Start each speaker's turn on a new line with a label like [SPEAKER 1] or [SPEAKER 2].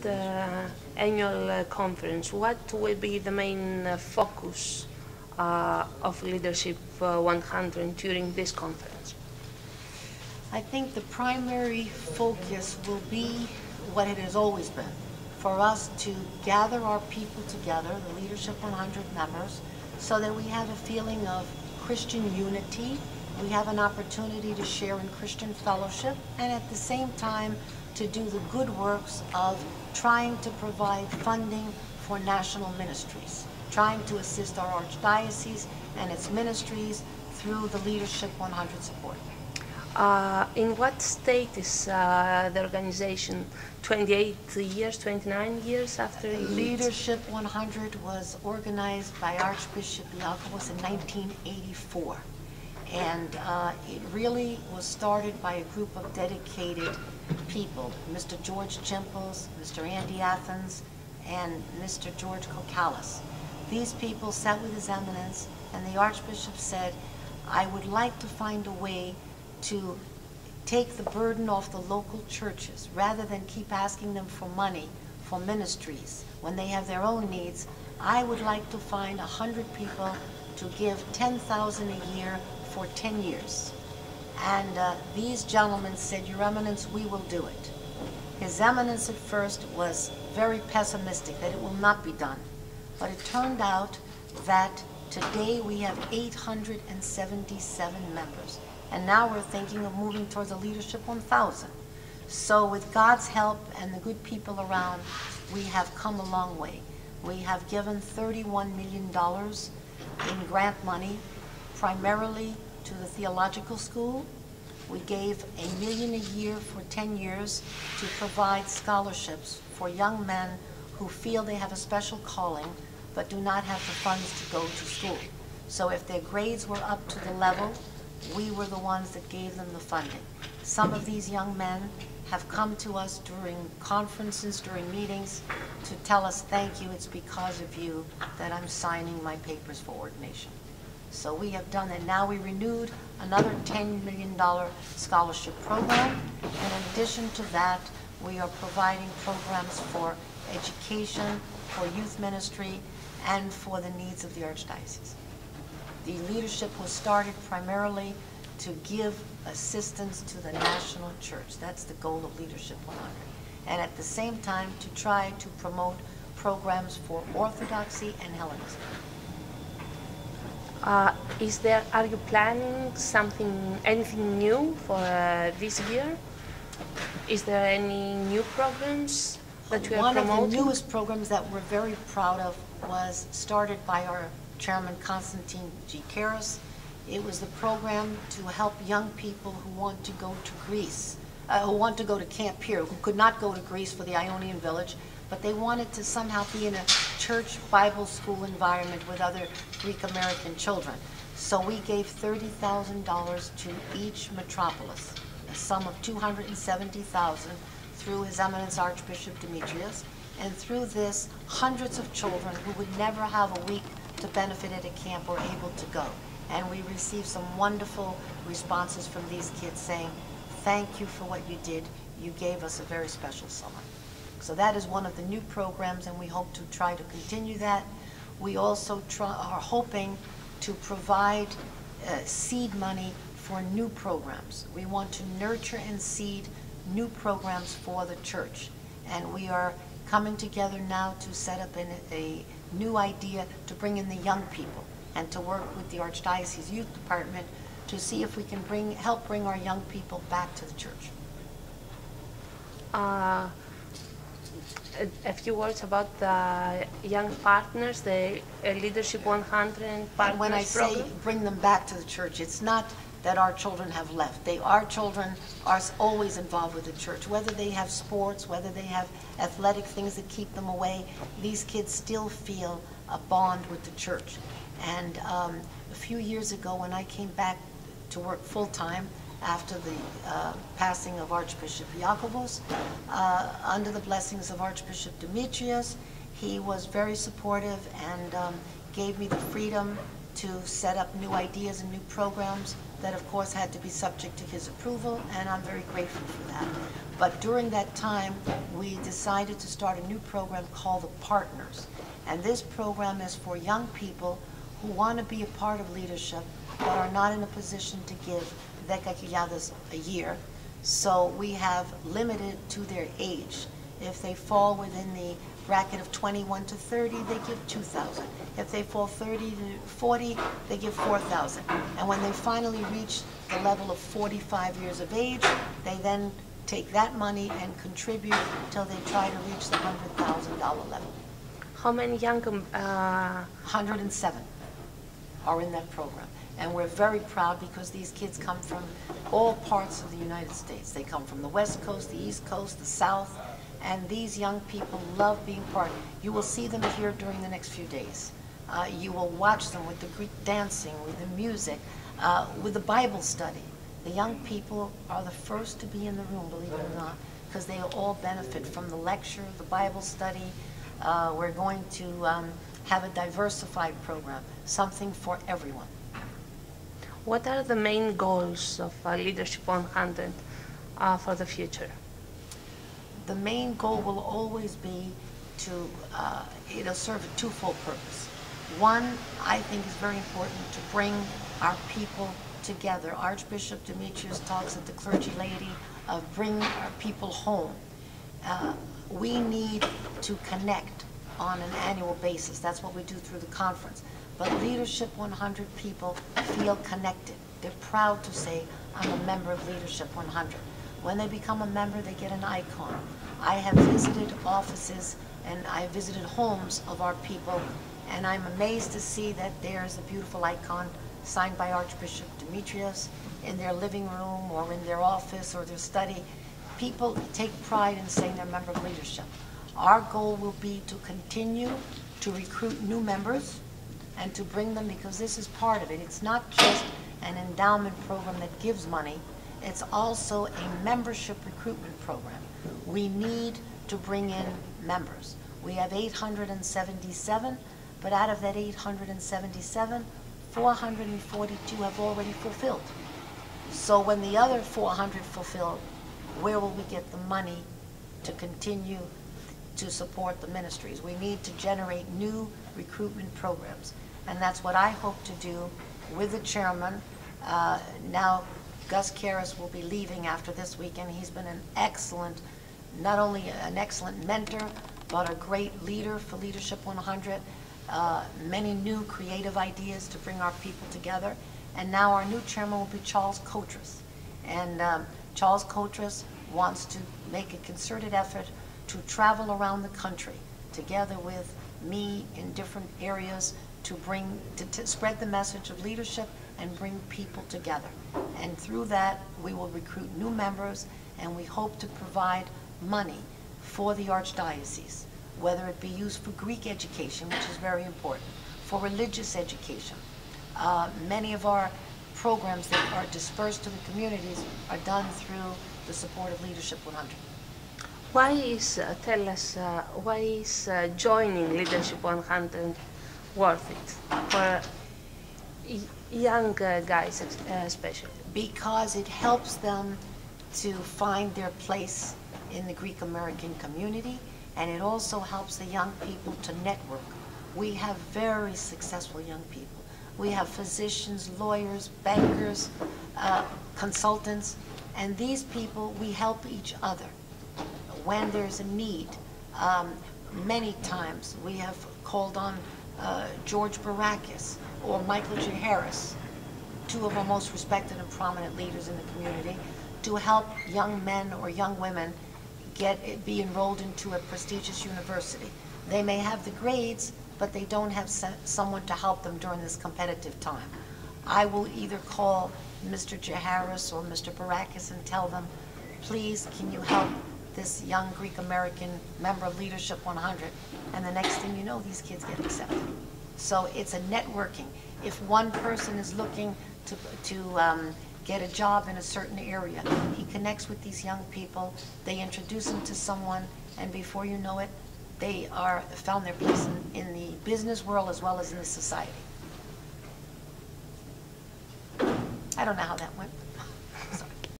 [SPEAKER 1] annual conference, what will be the main focus of Leadership 100 during this conference?
[SPEAKER 2] I think the primary focus will be what it has always been, for us to gather our people together, the Leadership 100 members, so that we have a feeling of Christian unity. We have an opportunity to share in Christian fellowship, and at the same time to do the good works of trying to provide funding for national ministries, trying to assist our archdiocese and its ministries through the Leadership 100 support.
[SPEAKER 1] In what state is the organization? 28 years, 29 years after it?
[SPEAKER 2] Leadership 100 was organized by Archbishop Jacobus in 1984. And it really was started by a group of dedicated people, Mr. George Chimples, Mr. Andy Athens, and Mr. George Kokalis. These people sat with His Eminence, and the Archbishop said, I would like to find a way to take the burden off the local churches, rather than keep asking them for money for ministries when they have their own needs. I would like to find 100 people to give $10,000 a year for 10 years. And these gentlemen said, Your Eminence, we will do it. His Eminence at first was very pessimistic that it will not be done. But it turned out that today we have 877 members. And now we're thinking of moving towards a Leadership 1,000. So with God's help and the good people around, we have come a long way. We have given $31 million in grant money, primarily to the theological school. We gave $1 million a year for 10 years to provide scholarships for young men who feel they have a special calling but do not have the funds to go to school. So if their grades were up to the level, we were the ones that gave them the funding. Some of these young men have come to us during conferences, during meetings, to tell us, thank you, it's because of you that I'm signing my papers for ordination. So we have done that. Now we renewed another $10 million scholarship program. And in addition to that, we are providing programs for education, for youth ministry, and for the needs of the Archdiocese. The leadership was started primarily to give assistance to the national church. That's the goal of Leadership 100. And at the same time, to try to promote programs for Orthodoxy and Hellenism.
[SPEAKER 1] Are you planning anything new for this year? Is there any new programs that you are promoting?
[SPEAKER 2] One of the newest programs that we're very proud of was started by our Chairman Constantine G. Karras. It was the program to help young people who want to go to Greece, who want to go to Camp Pier, who could not go to Greece for the Ionian Village, but they wanted to somehow be in a church Bible school environment with other Greek American children. So we gave $30,000 to each metropolis, a sum of $270,000 through His Eminence Archbishop Demetrius, and through this, hundreds of children who would never have a week to benefit at a camp were able to go. And we received some wonderful responses from these kids saying, thank you for what you did. You gave us a very special summer. So that is one of the new programs, and we hope to try to continue that. We also are hoping to provide seed money for new programs. We want to nurture and seed new programs for the church. And we are coming together now to set up a new idea to bring in the young people and to work with the Archdiocese Youth Department to see if we can help bring our young people back to the church.
[SPEAKER 1] A few words about the young partners, the Leadership 100 partners
[SPEAKER 2] when I say
[SPEAKER 1] program.
[SPEAKER 2] Bring them back to the church, it's not that our children have left. Our children are always involved with the church, whether they have sports, whether they have athletic things that keep them away. These kids still feel a bond with the church. And a few years ago, when I came back to work full-time after the passing of Archbishop Jacobus, under the blessings of Archbishop Demetrius, he was very supportive and gave me the freedom to set up new ideas and new programs that, of course, had to be subject to his approval, and I'm very grateful for that. But during that time, we decided to start a new program called the Partners. And this program is for young people who want to be a part of leadership but are not in a position to give 10,000 a year. So we have limited to their age. If they fall within the bracket of 21 to 30, they give 2,000. If they fall 30 to 40, they give 4,000. And when they finally reach the level of 45 years of age, they then take that money and contribute till they try to reach the $100,000 level.
[SPEAKER 1] How many young?
[SPEAKER 2] 107 are in that program. And we're very proud because these kids come from all parts of the United States. They come from the West Coast, the East Coast, the South, and these young people love being part. You will see them here during the next few days. You will watch them with the Greek dancing, with the music, with the Bible study. The young people are the first to be in the room, believe it or not, because they all benefit from the lecture, the Bible study. We're going to have a diversified program, something for everyone.
[SPEAKER 1] What are the main goals of Leadership 100 for the future?
[SPEAKER 2] The main goal will always be to, it'll serve a twofold purpose. One, I think is very important, to bring our people together. Archbishop Demetrius talks at the Clergy Laity of bring our people home. We need to connect on an annual basis. That's what we do through the conference. But Leadership 100 people feel connected. They're proud to say, I'm a member of Leadership 100. When they become a member, they get an icon. I have visited offices and I have visited homes of our people, and I'm amazed to see that there's a beautiful icon signed by Archbishop Demetrius in their living room or in their office or their study. People take pride in saying they're a member of Leadership. Our goal will be to continue to recruit new members and to bring them, because this is part of it. It's not just an endowment program that gives money. It's also a membership recruitment program. We need to bring in members. We have 877, but out of that 877, 442 have already fulfilled. So when the other 400 fulfill, where will we get the money to continue to support the ministries? We need to generate new recruitment programs. And that's what I hope to do with the chairman. Now, Gus Karras will be leaving after this weekend. He's been an excellent, not only an excellent mentor, but a great leader for Leadership 100. Many new creative ideas to bring our people together. And now our new chairman will be Charles Kotras. And Charles Kotras wants to make a concerted effort to travel around the country together with me in different areas to bring, to spread the message of leadership and bring people together. And through that, we will recruit new members, and we hope to provide money for the Archdiocese, whether it be used for Greek education, which is very important, for religious education. Many of our programs that are dispersed to the communities are done through the support of Leadership 100.
[SPEAKER 1] Why is, tell us, why is joining Leadership 100 worth it for young guys especially?
[SPEAKER 2] Because it helps them to find their place in the Greek American community, and it also helps the young people to network. We have very successful young people. We have physicians, lawyers, bankers, consultants, and these people, we help each other when there's a need. Many times we have called on George Barakis or Michael J. Harris, two of our most respected and prominent leaders in the community, to help young men or young women be enrolled into a prestigious university. They may have the grades, but they don't have someone to help them during this competitive time. I will either call Mr. J. Harris or Mr. Barakis and tell them, please, can you help this young Greek American member of Leadership 100? And the next thing you know, these kids get accepted. So it's a networking. If one person is looking to get a job in a certain area, he connects with these young people, they introduce him to someone, and before you know it, they are found their place in the business world as well as in the society. I don't know how that went.